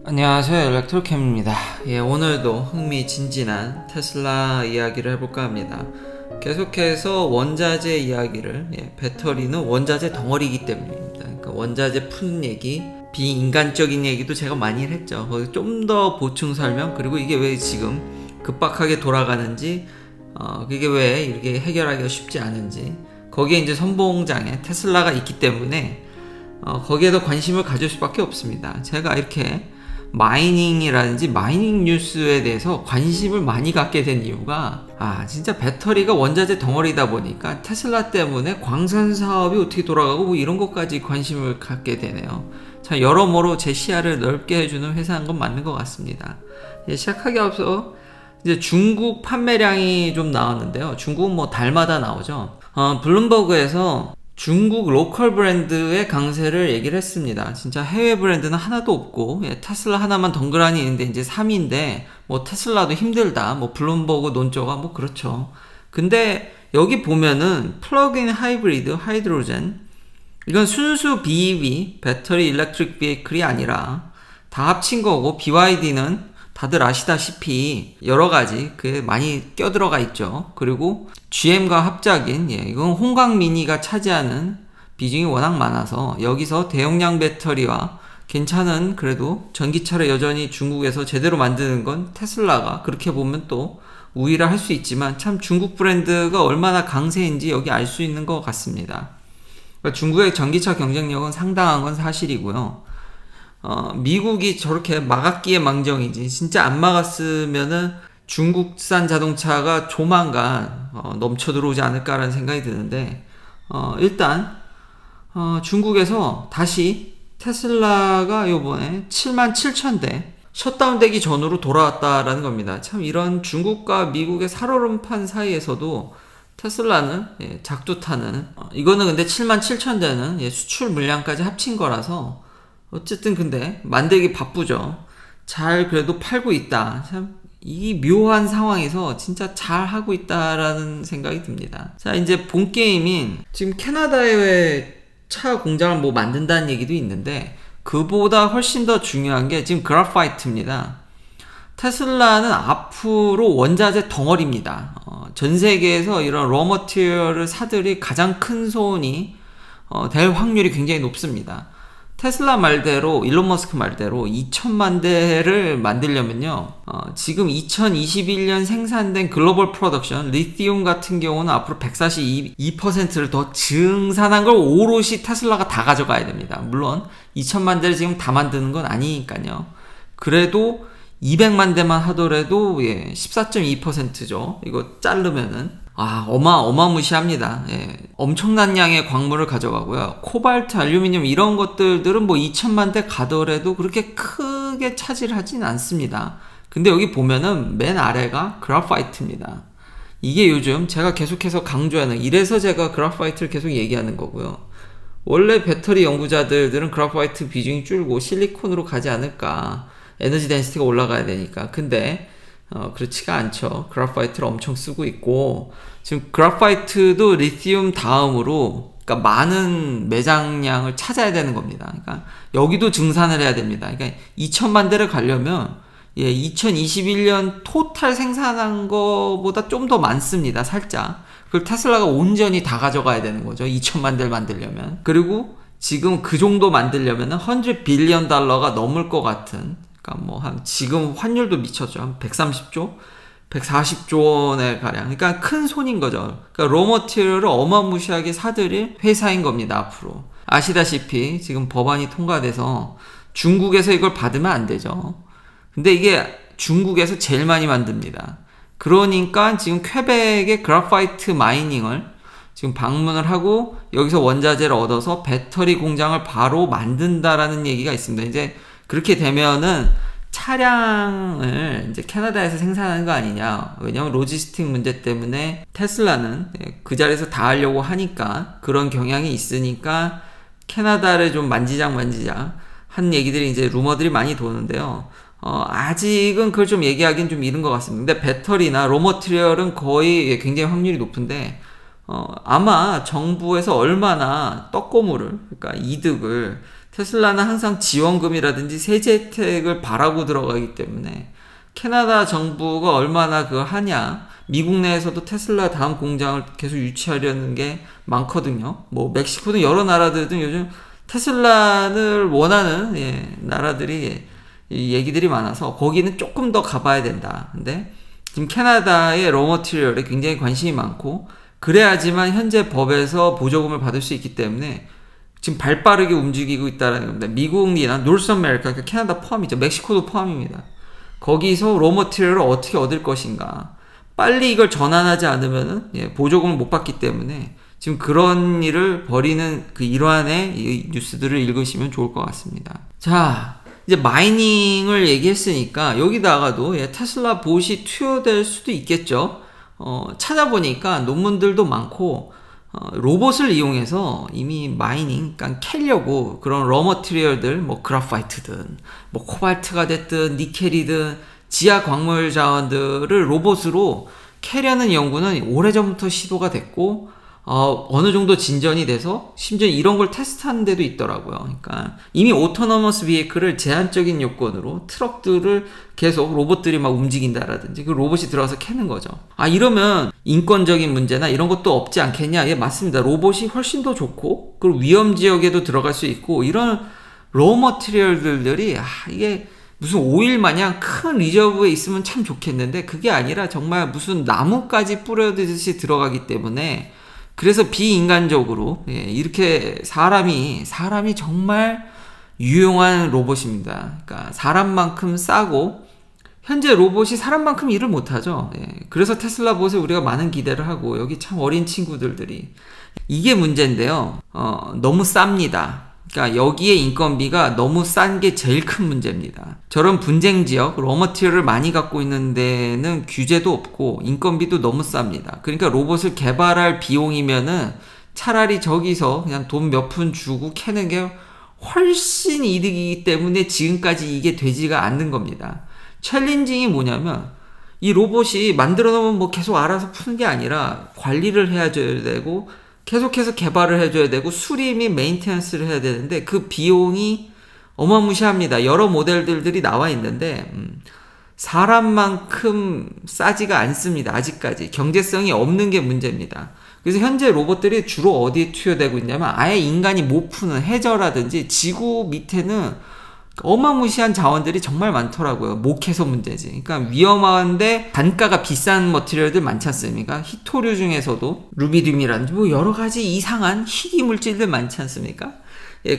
안녕하세요, 일렉트로캠입니다. 오늘도 흥미진진한 테슬라 이야기를 해볼까 합니다. 계속해서 원자재 이야기를, 배터리는 원자재 덩어리이기 때문입니다. 그러니까 원자재 푸는 얘기, 비인간적인 얘기도 제가 많이 했죠. 거기 좀 더 보충 설명, 그리고 이게 왜 지금 급박하게 돌아가는지, 그게 왜 이렇게 해결하기가 쉽지 않은지, 거기에 이제 선봉장에 테슬라가 있기 때문에 거기에 더 관심을 가질 수밖에 없습니다. 제가 이렇게 마이닝이라든지 마이닝 뉴스에 대해서 관심을 많이 갖게 된 이유가 진짜 배터리가 원자재 덩어리다 보니까 테슬라 때문에 광산 사업이 어떻게 돌아가고 뭐 이런 것까지 관심을 갖게 되네요. 참 여러모로 제 시야를 넓게 해주는 회사인 건 맞는 것 같습니다. 시작하기 앞서 이제 중국 판매량이 좀 나왔는데요. 중국은 뭐 달마다 나오죠. 블룸버그에서 중국 로컬 브랜드의 강세를 얘기를 했습니다. 진짜 해외 브랜드는 하나도 없고 테슬라 하나만 덩그러니 있는데 이제 3위인데 뭐 테슬라도 힘들다, 뭐 블룸버그 논조가 뭐 그렇죠. 근데 여기 보면은 플러그인 하이브리드, 하이드로젠, 이건 순수 BEV, 배터리 일렉트릭 비클이 아니라 다 합친 거고, BYD는 다들 아시다시피 여러가지 많이 껴들어가 있죠. 그리고 GM과 합작인, 이건 홍강미니가 차지하는 비중이 워낙 많아서 여기서 대용량 배터리와 괜찮은, 그래도 전기차를 여전히 중국에서 제대로 만드는 건 테슬라가, 그렇게 보면 또 우위라 할 수 있지만 참 중국 브랜드가 얼마나 강세인지 여기 알 수 있는 것 같습니다. 그러니까 중국의 전기차 경쟁력은 상당한 건 사실이고요. 미국이 저렇게 막았기에 망정이지, 진짜 안 막았으면은 중국산 자동차가 조만간 넘쳐 들어오지 않을까라는 생각이 드는데, 일단 중국에서 다시 테슬라가 요번에 77,000대 셧다운 되기 전으로 돌아왔다라는 겁니다. 참 이런 중국과 미국의 살얼음판 사이에서도 테슬라는 작두타는, 이거는 근데 77,000대는 수출 물량까지 합친 거라서 어쨌든 근데 만들기 바쁘죠. 잘 그래도 팔고 있다. 참 이 묘한 상황에서 진짜 잘 하고 있다라는 생각이 듭니다. 자, 이제 본 게임인, 지금 캐나다에 차 공장을 뭐 만든다는 얘기도 있는데 그보다 훨씬 더 중요한 게 지금 그래파이트입니다. 테슬라는 앞으로 원자재 덩어리입니다. 전 세계에서 이런 러머티리얼을 사들이 가장 큰 손이 될 확률이 굉장히 높습니다. 테슬라 말대로, 일론 머스크 말대로 2천만 대를 만들려면요, 지금 2021년 생산된 글로벌 프로덕션 리튬 같은 경우는 앞으로 142%를 더 증산한 걸 오롯이 테슬라가 다 가져가야 됩니다. 물론 2천만 대를 지금 다 만드는 건 아니니까요. 그래도 200만 대만 하더라도 14.2%죠. 이거 자르면은 어마무시합니다. 엄청난 양의 광물을 가져가고요. 코발트, 알루미늄 이런 것들은 뭐 2천만 대 가더라도 그렇게 크게 차지하진 않습니다. 근데 여기 보면은 맨 아래가 그래파이트입니다. 이게 요즘 제가 계속해서 강조하는, 이래서 제가 그래파이트를 계속 얘기하는 거고요. 원래 배터리 연구자들은 그래파이트 비중이 줄고 실리콘으로 가지 않을까, 에너지 덴시티가 올라가야 되니까. 근데 그렇지가 않죠. 그래파이트를 엄청 쓰고 있고, 지금 그래파이트도 리튬 다음으로, 그러니까 많은 매장량을 찾아야 되는 겁니다. 그러니까 여기도 증산을 해야 됩니다. 그러니까 2천만 대를 가려면 2021년 토탈 생산한 거보다 좀 더 많습니다. 살짝. 그걸 테슬라가 온전히 다 가져가야 되는 거죠. 2천만 대를 만들려면. 그리고 지금 그 정도 만들려면 100 빌리언 달러가 넘을 것 같은, 뭐 지금 환율도 미쳤죠. 한 130조? 140조 원의 가량. 그러니까 큰 손인 거죠. 그러니까 로머티리얼을 어마무시하게 사들일 회사인 겁니다, 앞으로. 아시다시피 지금 법안이 통과돼서 중국에서 이걸 받으면 안 되죠. 근데 이게 중국에서 제일 많이 만듭니다. 그러니까 지금 퀘벡의 그래파이트 마이닝을 지금 방문을 하고 여기서 원자재를 얻어서 배터리 공장을 바로 만든다라는 얘기가 있습니다. 이제 그렇게 되면은 차량을 이제 캐나다에서 생산하는 거 아니냐. 왜냐면 로지스틱 문제 때문에 테슬라는 그 자리에서 다 하려고 하니까, 그런 경향이 있으니까 캐나다를 좀 만지작 한 얘기들이, 이제 루머들이 많이 도는데요. 아직은 그걸 좀 얘기하기는 좀 이른 것 같습니다. 근데 배터리나 로머티리얼은 거의 굉장히 확률이 높은데, 아마 정부에서 얼마나 떡고물을, 그러니까 이득을 테슬라는 항상 지원금이라든지 세제 혜택을 바라고 들어가기 때문에 캐나다 정부가 얼마나 그걸 하냐, 미국 내에서도 테슬라 다음 공장을 계속 유치하려는 게 많거든요. 뭐 멕시코든 여러 나라들은 요즘 테슬라를 원하는 나라들이 얘기들이 많아서 거기는 조금 더 가봐야 된다. 근데 지금 캐나다의 로머티리얼에 굉장히 관심이 많고, 그래야지만 현재 법에서 보조금을 받을 수 있기 때문에 지금 발빠르게 움직이고 있다는 겁니다. 미국이나 노스 아메리카, 그러니까 캐나다 포함이죠. 멕시코도 포함입니다. 거기서 로머티리얼을 어떻게 얻을 것인가, 빨리 이걸 전환하지 않으면 보조금을 못 받기 때문에 지금 그런 일을 벌이는 그 일환의 이 뉴스들을 읽으시면 좋을 것 같습니다. 자, 이제 마이닝을 얘기했으니까 여기다가도 테슬라 봇이 투여될 수도 있겠죠. 찾아보니까 논문들도 많고, 로봇을 이용해서 이미 마이닝, 그러니까 캐려고 그런 러머티리얼들, 뭐 그라파이트든 뭐 코발트가 됐든 니켈이든 지하 광물 자원들을 로봇으로 캐려는 연구는 오래전부터 시도가 됐고, 어느 정도 진전이 돼서 심지어 이런 걸 테스트하는 데도 있더라고요. 그러니까 이미 오토너머스 비에이클을 제한적인 요건으로 트럭들을 계속 로봇들이 막 움직인다라든지 그 로봇이 들어가서 캐는 거죠. 이러면 인권적인 문제나 이런 것도 없지 않겠냐? 예, 맞습니다. 로봇이 훨씬 더 좋고, 그리고 위험 지역에도 들어갈 수 있고, 이런 로 머티리얼들이 이게 무슨 오일 마냥 큰 리저브에 있으면 참 좋겠는데, 그게 아니라 정말 무슨 나무까지 뿌려듯이 들어가기 때문에, 그래서 비인간적으로 이렇게 사람이 정말 유용한 로봇입니다. 그러니까 사람만큼 싸고, 현재 로봇이 사람만큼 일을 못하죠. 그래서 테슬라 봇에 우리가 많은 기대를 하고, 여기 참 어린 친구들이 이게 문제인데요. 너무 쌉니다. 그러니까 여기에 인건비가 너무 싼 게 제일 큰 문제입니다. 저런 분쟁 지역, 러머티리얼을 많이 갖고 있는 데는 규제도 없고 인건비도 너무 쌉니다. 그러니까 로봇을 개발할 비용이면은 차라리 저기서 그냥 돈 몇 푼 주고 캐는 게 훨씬 이득이기 때문에 지금까지 이게 되지가 않는 겁니다. 챌린징이 뭐냐면, 이 로봇이 만들어 놓으면 뭐 계속 알아서 푸는 게 아니라 관리를 해줘야 되고, 계속해서 개발을 해줘야 되고, 수리 및 메인테넌스를 해야 되는데 그 비용이 어마무시합니다. 여러 모델들이 나와 있는데 사람만큼 싸지가 않습니다. 아직까지 경제성이 없는 게 문제입니다. 그래서 현재 로봇들이 주로 어디에 투여되고 있냐면, 아예 인간이 못 푸는 해저라든지 지구 밑에는 어마무시한 자원들이 정말 많더라고요. 못 캐서 문제지. 그러니까 위험한데 단가가 비싼 머티리얼들 많지 않습니까? 희토류 중에서도 루비듐이라든지 뭐 여러 가지 이상한 희귀 물질들 많지 않습니까?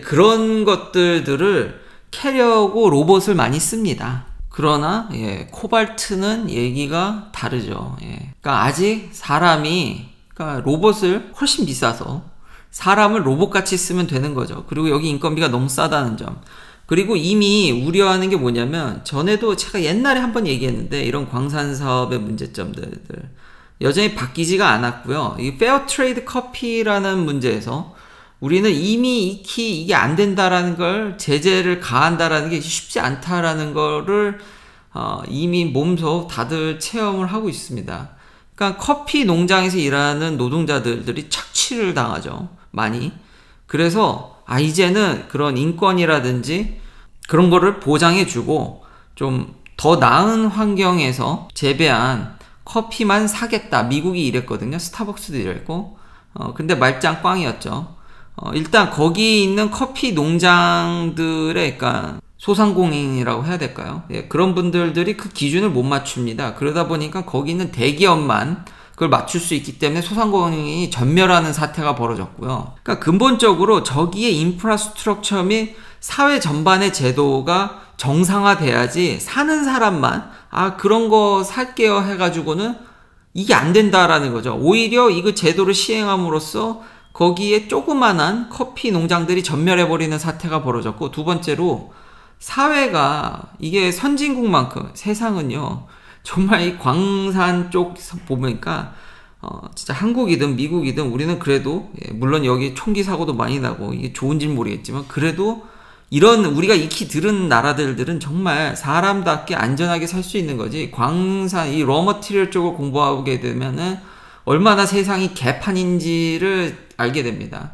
그런 것들을 캐려고 로봇을 많이 씁니다. 그러나 코발트는 얘기가 다르죠. 그러니까 아직 그러니까 로봇을 훨씬 비싸서 사람을 로봇같이 쓰면 되는 거죠. 그리고 여기 인건비가 너무 싸다는 점. 그리고 이미 우려하는 게 뭐냐면, 전에도 제가 옛날에 한번 얘기했는데, 이런 광산 사업의 문제점들 여전히 바뀌지가 않았고요. 이 페어 트레이드 커피라는 문제에서 우리는 이미 익히 이게 안 된다라는 걸, 제재를 가한다라는 게 쉽지 않다라는 거를 이미 몸소 다들 체험을 하고 있습니다. 그러니까 커피 농장에서 일하는 노동자들이 착취를 당하죠. 많이. 그래서 이제는 그런 인권이라든지 그런 거를 보장해주고 좀 더 나은 환경에서 재배한 커피만 사겠다. 미국이 이랬거든요. 스타벅스도 이랬고. 근데 말짱 꽝이었죠. 일단 거기 있는 커피 농장들의, 그러니까 소상공인이라고 해야 될까요? 그런 분들이 그 기준을 못 맞춥니다. 그러다 보니까 거기 있는 대기업만 그걸 맞출 수 있기 때문에 소상공인이 전멸하는 사태가 벌어졌고요. 그러니까 근본적으로 저기에 인프라스트럭처 및 사회 전반의 제도가 정상화돼야지, 사는 사람만 그런 거 살게요 해가지고는 이게 안 된다라는 거죠. 오히려 이거 제도를 시행함으로써 거기에 조그만한 커피 농장들이 전멸해버리는 사태가 벌어졌고, 두 번째로 사회가, 이게 선진국만큼 세상은요 정말 이 광산 쪽 보니까 진짜 한국이든 미국이든 우리는 그래도 물론 여기 총기 사고도 많이 나고 이게 좋은지는 모르겠지만, 그래도 이런 우리가 익히 들은 나라들은 정말 사람답게 안전하게 살 수 있는 거지, 광산 이 러머티리얼 쪽을 공부하게 되면은 얼마나 세상이 개판인지를 알게 됩니다.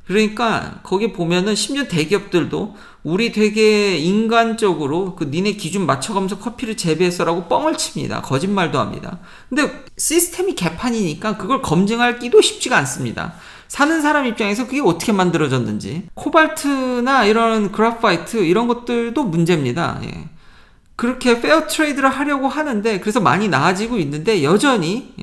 그러니까 거기 보면은 심지어 대기업들도 우리 되게 인간적으로 그 니네 기준 맞춰가면서 커피를 재배했어라고 뻥을 칩니다. 거짓말도 합니다. 근데 시스템이 개판이니까 그걸 검증할 끼도 쉽지가 않습니다. 사는 사람 입장에서 그게 어떻게 만들어졌는지. 코발트나 이런 그래파이트 이런 것들도 문제입니다. 예. 그렇게 페어 트레이드를 하려고 하는데 그래서 많이 나아지고 있는데 여전히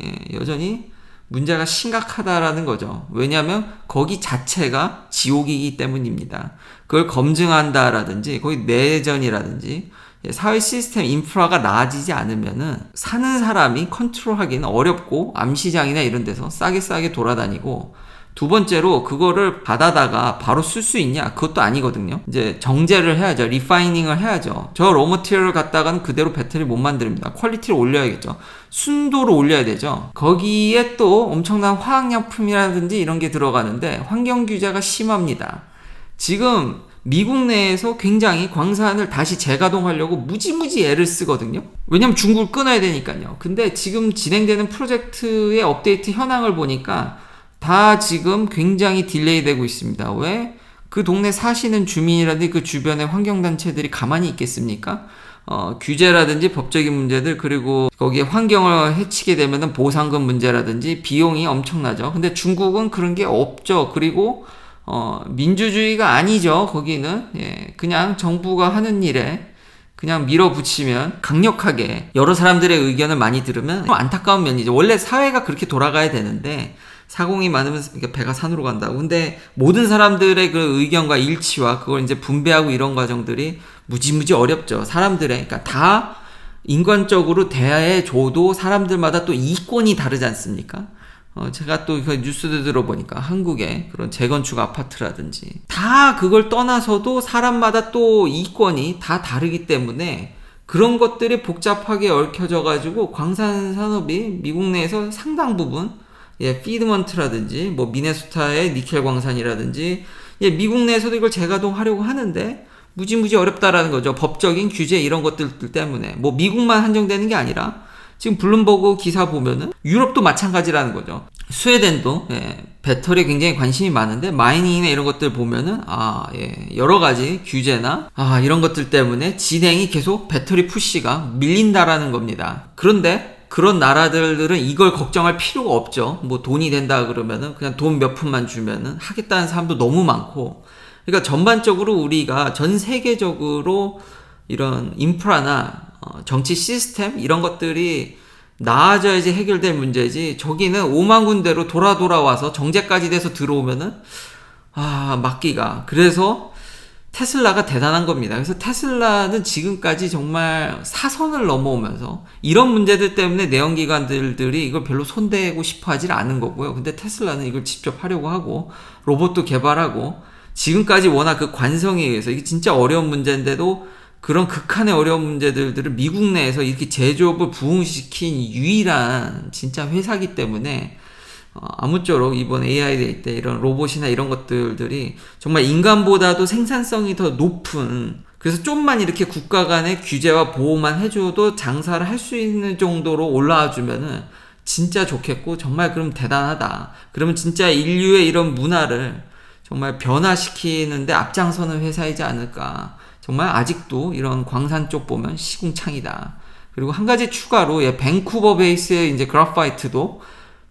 문제가 심각하다라는 거죠. 왜냐하면 거기 자체가 지옥이기 때문입니다. 그걸 검증한다라든지 거기 내전이라든지 사회 시스템 인프라가 나아지지 않으면은 사는 사람이 컨트롤하기는 어렵고 암시장이나 이런 데서 싸게 돌아다니고, 두 번째로 그거를 받아다가 바로 쓸 수 있냐? 그것도 아니거든요. 이제 정제를 해야죠. 리파이닝을 해야죠. 저 로머티리얼을 갖다가는 그대로 배터리 못 만듭니다. 퀄리티를 올려야겠죠. 순도를 올려야 되죠. 거기에 또 엄청난 화학약품이라든지 이런 게 들어가는데 환경 규제가 심합니다. 지금 미국 내에서 굉장히 광산을 다시 재가동하려고 무지무지 애를 쓰거든요. 왜냐면 중국을 끊어야 되니까요. 근데 지금 진행되는 프로젝트의 업데이트 현황을 보니까 다 지금 굉장히 딜레이 되고 있습니다. 왜? 그 동네 사시는 주민이라든지 그 주변의 환경단체들이 가만히 있겠습니까? 규제라든지 법적인 문제들, 그리고 거기에 환경을 해치게 되면은 보상금 문제라든지 비용이 엄청나죠. 근데 중국은 그런 게 없죠. 그리고 민주주의가 아니죠. 거기는 그냥 정부가 하는 일에 그냥 밀어붙이면 강력하게 여러 사람들의 의견을 많이 들으면 안타까운 면이죠. 원래 사회가 그렇게 돌아가야 되는데 사공이 많으면 배가 산으로 간다고. 근데 모든 사람들의 그 의견과 일치와 그걸 이제 분배하고 이런 과정들이 무지무지 어렵죠. 사람들의, 그러니까 다 인간적으로 대해줘도 사람들마다 또 이권이 다르지 않습니까? 제가 또 그 뉴스들 들어보니까 한국의 그런 재건축 아파트라든지 다 그걸 떠나서도 사람마다 또 이권이 다 다르기 때문에 그런 것들이 복잡하게 얽혀져 가지고 광산 산업이 미국 내에서 상당 부분 피드먼트라든지 뭐 미네소타의 니켈 광산이라든지 미국 내에서도 이걸 재가동하려고 하는데 무지무지 어렵다라는 거죠. 법적인 규제 이런 것들 때문에. 뭐 미국만 한정되는 게 아니라 지금 블룸버그 기사 보면은 유럽도 마찬가지라는 거죠. 스웨덴도 배터리에 굉장히 관심이 많은데 마이닝이나 이런 것들 보면은 여러 가지 규제나 이런 것들 때문에 진행이 계속 배터리 푸시가 밀린다라는 겁니다. 그런데 그런 나라들은 이걸 걱정할 필요가 없죠. 뭐 돈이 된다 그러면은 그냥 돈 몇 푼만 주면은 하겠다는 사람도 너무 많고. 그러니까 전반적으로 우리가 전 세계적으로 이런 인프라나 정치 시스템 이런 것들이 나아져야지 해결될 문제지, 저기는 5만 군데로 돌아와서 정제까지 돼서 들어오면은 막기가. 그래서 테슬라가 대단한 겁니다. 그래서 테슬라는 지금까지 정말 사선을 넘어오면서 이런 문제들 때문에 내연기관들이 이걸 별로 손대고 싶어 하질 않은 거고요. 근데 테슬라는 이걸 직접 하려고 하고 로봇도 개발하고 지금까지 워낙 그 관성에 의해서 이게 진짜 어려운 문제인데도 그런 극한의 어려운 문제들을 미국 내에서 이렇게 제조업을 부흥시킨 유일한 진짜 회사기 때문에 아무쪼록 이번 AI 데이 때 이런 로봇이나 이런 것들이 정말 인간보다도 생산성이 더 높은, 그래서 좀만 이렇게 국가 간의 규제와 보호만 해줘도 장사를 할 수 있는 정도로 올라와 주면은 진짜 좋겠고, 정말 그럼 대단하다. 그러면 진짜 인류의 이런 문화를 정말 변화시키는데 앞장서는 회사이지 않을까. 정말 아직도 이런 광산 쪽 보면 시궁창이다. 그리고 한 가지 추가로 밴쿠버 베이스의 이제 그래파이트도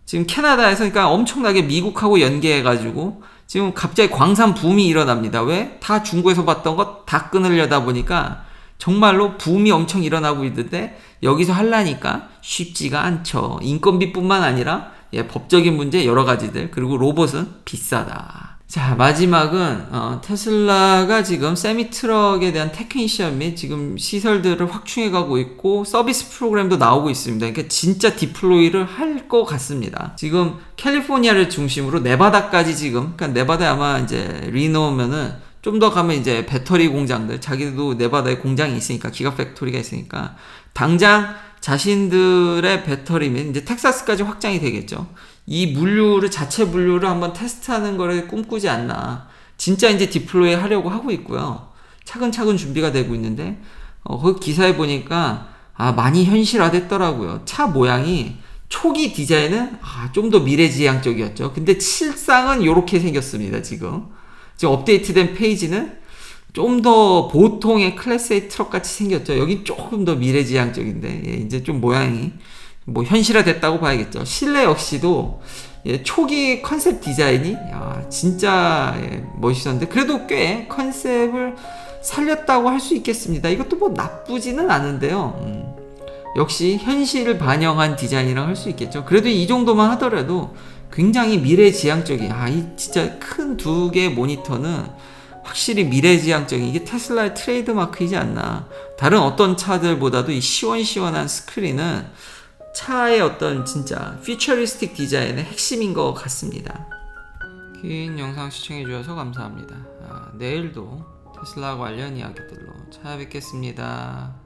지금 캐나다에서 그러니까 엄청나게 미국하고 연계해가지고 지금 갑자기 광산 붐이 일어납니다. 왜? 다 중국에서 봤던 것 다 끊으려다 보니까 정말로 붐이 엄청 일어나고 있는데 여기서 하려니까 쉽지가 않죠. 인건비뿐만 아니라 법적인 문제 여러 가지들, 그리고 로봇은 비싸다. 자, 마지막은 테슬라가 지금 세미트럭에 대한 테크니션 및 지금 시설들을 확충해가고 있고 서비스 프로그램도 나오고 있습니다. 그러니까 진짜 디플로이를 할 것 같습니다. 지금 캘리포니아를 중심으로 네바다까지 지금, 그러니까 네바다에 아마 이제 리노면은 좀 더 가면 이제 배터리 공장들, 자기들도 네바다에 공장이 있으니까, 기가 팩토리가 있으니까 당장 자신들의 배터리 및 이제 텍사스까지 확장이 되겠죠. 이 물류를, 자체 물류를 한번 테스트하는 거를 꿈꾸지 않나. 진짜 이제 디플로이 하려고 하고 있고요. 차근차근 준비가 되고 있는데, 거기 기사에 보니까, 많이 현실화됐더라고요. 차 모양이 초기 디자인은 좀 더 미래지향적이었죠. 근데 실상은 이렇게 생겼습니다. 지금 업데이트된 페이지는 좀 더 보통의 클래스 A 트럭 같이 생겼죠. 여기 조금 더 미래지향적인데 이제 좀 모양이 뭐 현실화 됐다고 봐야겠죠. 실내 역시도 초기 컨셉 디자인이 진짜 멋있었는데 그래도 꽤 컨셉을 살렸다고 할 수 있겠습니다. 이것도 뭐 나쁘지는 않은데요. 역시 현실을 반영한 디자인이라고 할 수 있겠죠. 그래도 이 정도만 하더라도 굉장히 미래지향적인 이 진짜 큰 두 개의 모니터는 확실히 미래지향적인 이게 테슬라의 트레이드마크이지 않나. 다른 어떤 차들보다도 이 시원시원한 스크린은 차의 어떤 진짜 퓨처리스틱 디자인의 핵심인 것 같습니다. 긴 영상 시청해주셔서 감사합니다. 내일도 테슬라 관련 이야기들로 찾아뵙겠습니다.